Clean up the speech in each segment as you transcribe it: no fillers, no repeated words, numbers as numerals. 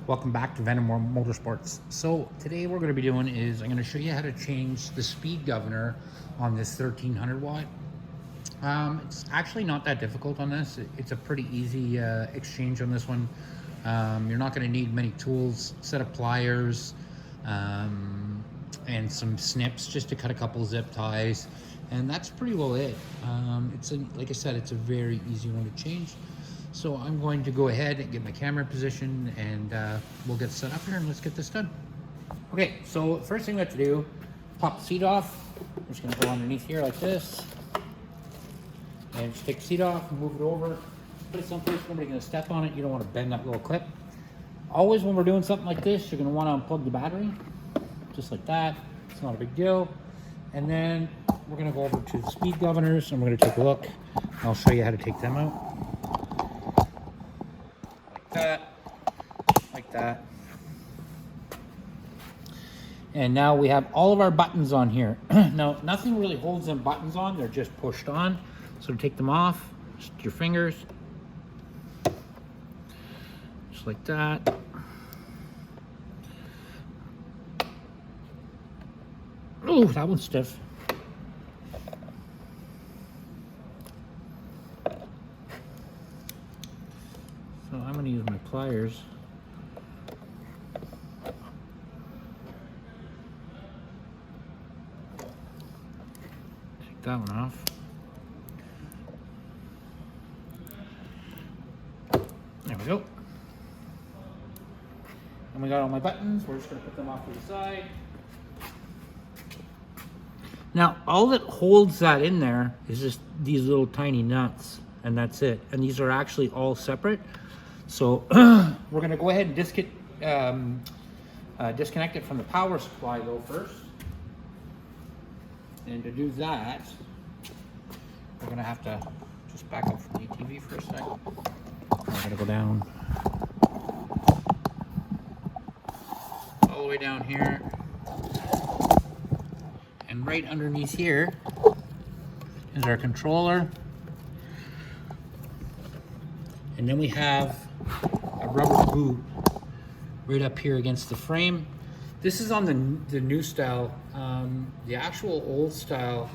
Welcome back to Venom Motorsports. So today what we're going to be doing is I'm going to show you how to change the speed governor on this 1300 watt. It's actually not that difficult on this. It's a pretty easy exchange on this one. You're not going to need many tools, set of pliers, and some snips just to cut a couple zip ties, and that's pretty well it. Like I said, it's a very easy one to change. So I'm going to go ahead and get my camera in position, and we'll get set up here and let's get this done. Okay, so first thing we have to do, pop the seat off. I'm just gonna go underneath here like this. And just take the seat off and move it over. Put it someplace nobody's gonna step on it. You don't wanna bend that little clip. Always when we're doing something like this, you're gonna wanna unplug the battery. Just like that, it's not a big deal. And then we're gonna go over to the speed governors and we're gonna take a look. I'll show you how to take them out. Like that. And now we have all of our buttons on here. Now, nothing really holds them buttons on, they're just pushed on. So to take them off, just your fingers. Just like that. Oh, that one's stiff. So I'm going to use my pliers. Take that one off. There we go. And we got all my buttons. We're just going to put them off to the side. Now, all that holds that in there is just these little tiny nuts, and that's it. And these are actually all separate. So we're going to go ahead and disconnect it from the power supply though first. And to do that, we're going to have to just back up from the ATV for a second. We're going to go down all the way down here. And right underneath here is our controller. And then we have a rubber boot right up here against the frame. This is on the new style. The actual old style,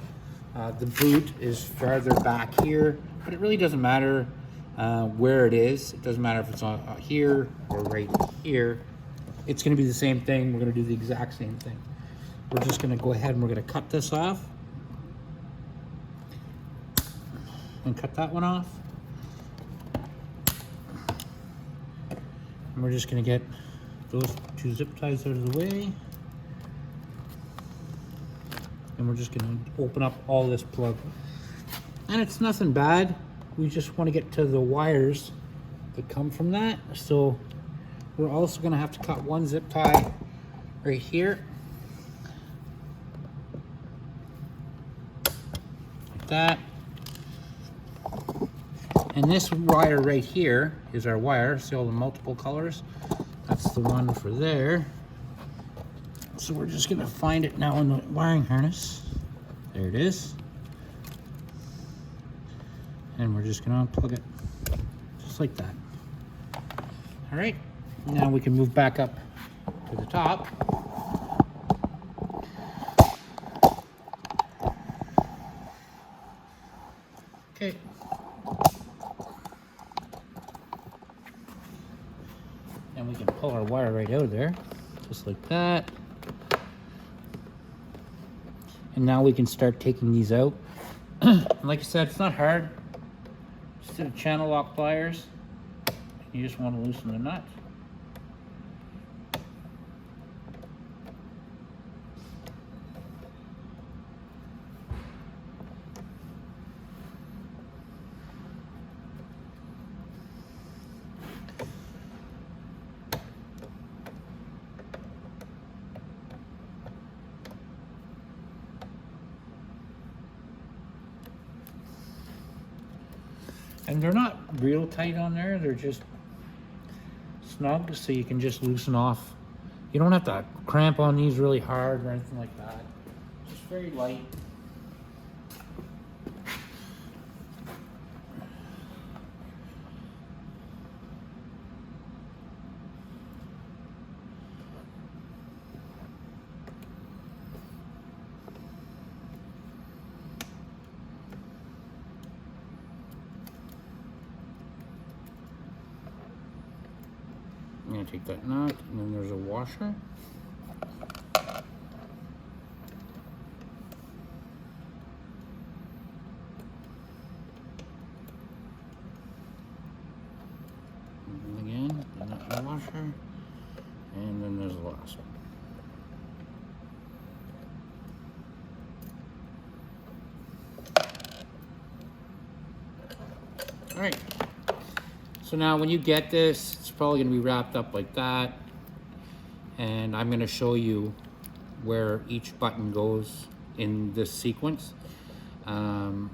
the boot is farther back here, but it really doesn't matter where it is. It doesn't matter if it's on here or right here. It's going to be the same thing. We're going to do the exact same thing. We're just going to go ahead and we're going to cut this off and cut that one off. And we're just going to get those two zip ties out of the way. And we're just going to open up all this plug. And it's nothing bad. We just want to get to the wires that come from that. So we're also going to have to cut one zip tie right here. Like that. And this wire right here is our wire. See all the multiple colors? That's the one for there. So we're just going to find it now in the wiring harness. There it is. And we're just going to unplug it just like that. All right. Now we can move back up to the top. Okay. And we can pull our wire right out of there, just like that. And now we can start taking these out. Like I said, it's not hard. Just do the channel lock pliers. You just want to loosen the nut. And they're not real tight on there, they're just snug, so you can just loosen off. You don't have to cramp on these really hard or anything like that. Just very light. gonna take that nut, and then there's a washer. And again, the nut and the washer, and then there's the last one. All right. So now when you get this, it's probably gonna be wrapped up like that. And I'm gonna show you where each button goes in this sequence. So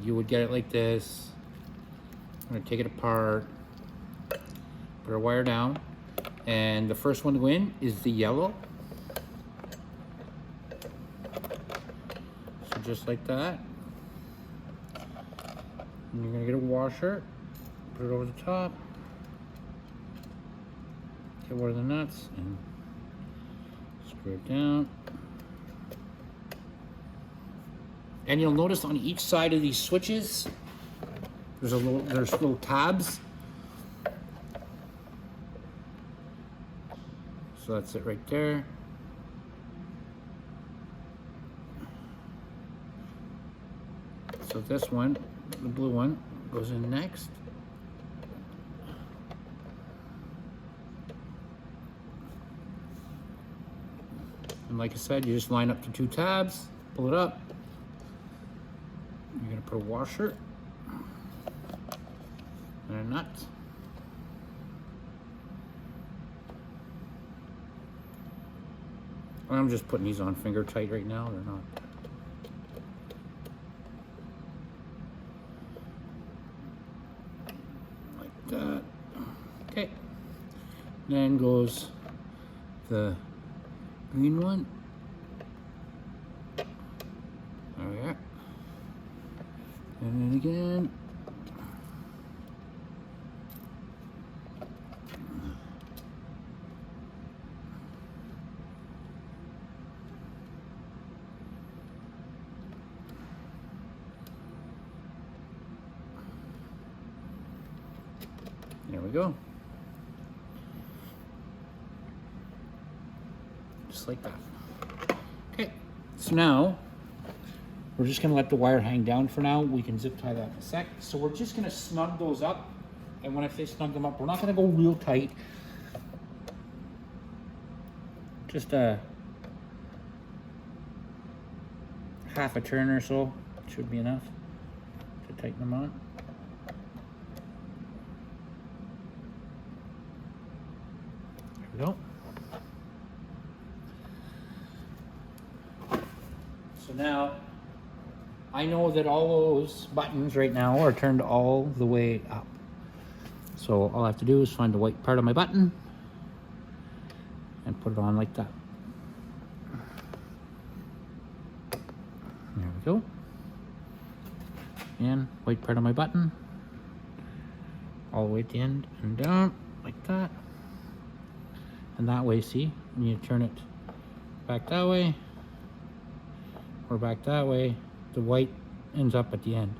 you would get it like this. I'm gonna take it apart, put our wire down, and the first one to go in is the yellow. So just like that. And you're gonna get a washer, put it over the top, get one of the nuts, and screw it down. And you'll notice on each side of these switches, there's little tabs. So that's it right there. So this one, the blue one, goes in next. And like I said, you just line up the two tabs, pull it up. You're gonna put a washer and a nut. I'm just putting these on finger tight right now, they're not. Like that. Okay. Then goes the green one. There we are. And then again. There we go. Just like that. Okay, so now we're just gonna let the wire hang down for now. We can zip tie that in a sec. So we're just gonna snug those up. And when I say snug them up, we're not gonna go real tight. Just a half a turn or so should be enough to tighten them on. There we go. So now, I know that all those buttons right now are turned all the way up. So all I have to do is find the white part of my button and put it on like that. There we go. And white part of my button all the way at the end and down like that. And that way, see, when you turn it back that way or back that way, the white ends up at the end.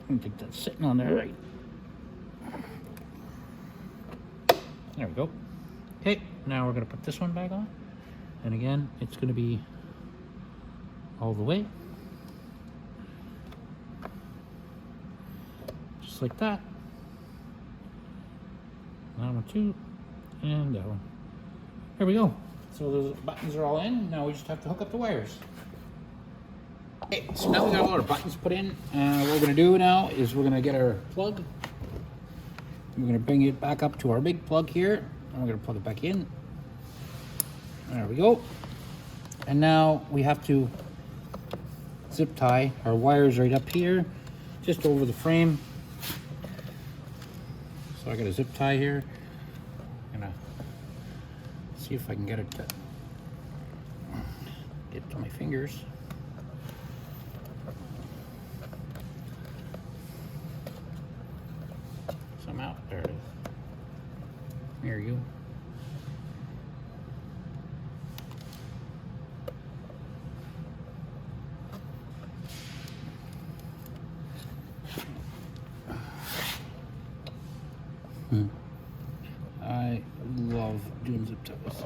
I think that's sitting on there right. There we go. Okay, now we're gonna put this one back on. And again, it's gonna be all the way. Just like that. That one too, and that one. There we go. So those buttons are all in. Now we just have to hook up the wires. Okay, so now we got all our buttons put in. What we're gonna do now is we're gonna get our plug. We're gonna bring it back up to our big plug here. And we're gonna plug it back in. There we go. And now we have to zip tie our wires right up here, just over the frame. So I got a zip tie here. I'm gonna see if I can get it to get to my fingers. Somehow, there it is. There you go. I love doing zip ties.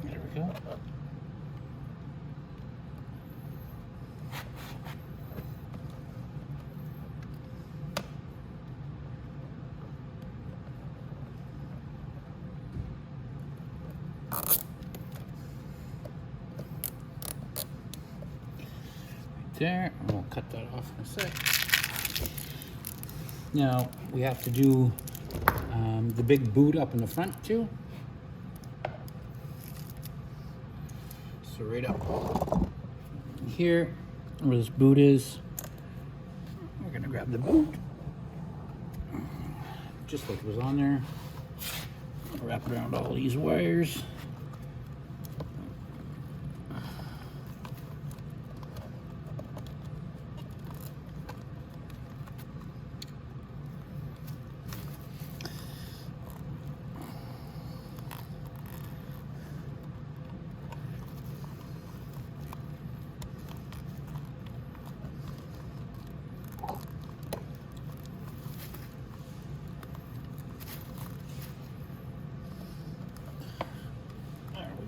There we go. There, and we'll cut that off in a sec. Now we have to do the big boot up in the front too. So right up here where this boot is, we're gonna grab the boot just like it was on there, wrap it around all these wires.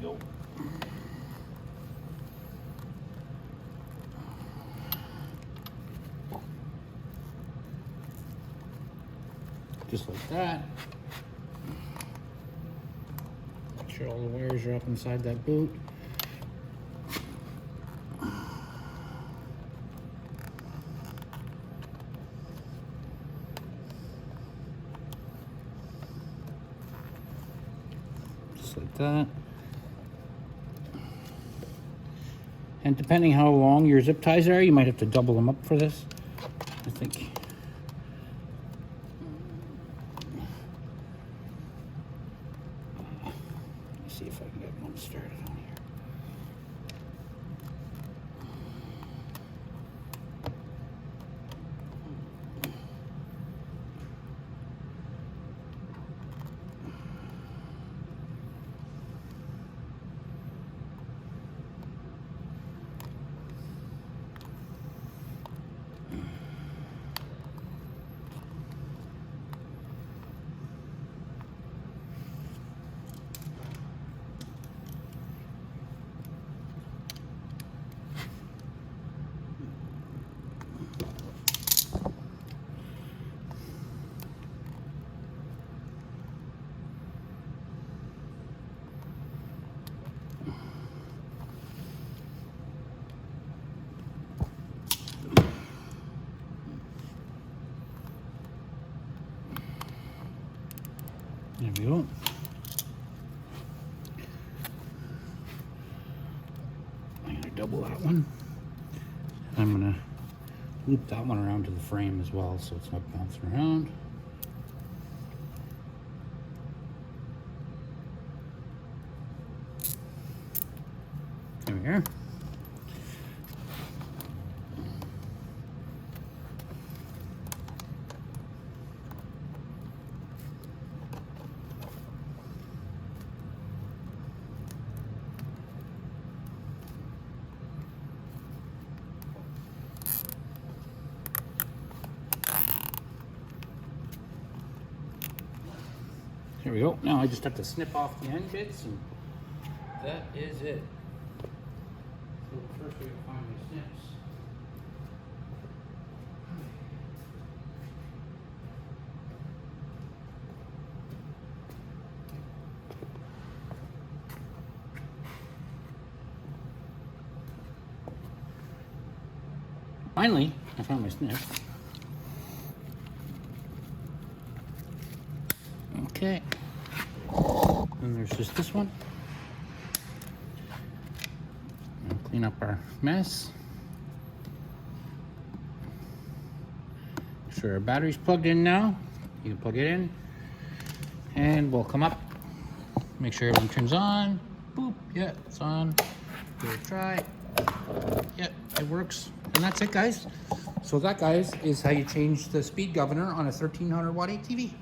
Go. Just like that. Make sure all the wires are up inside that boot. Just like that. And depending how long your zip ties are, you might have to double them up for this, I think. Let's see if I can get one started on here. There we go. I'm going to double that one. I'm going to loop that one around to the frame as well so it's not bouncing around. There we are. There we go. Now I just have to snip off the end bits and that is it. So first we gotta find my snips. Finally, I found my snips. Okay, and there's just this one. I'll clean up our mess. Make sure our battery's plugged in now. You can plug it in, and we'll come up. Make sure everything turns on. Boop, yeah, it's on. Give it a try. Yeah, it works, and that's it, guys. So that, guys, is how you change the speed governor on a 1300 watt ATV.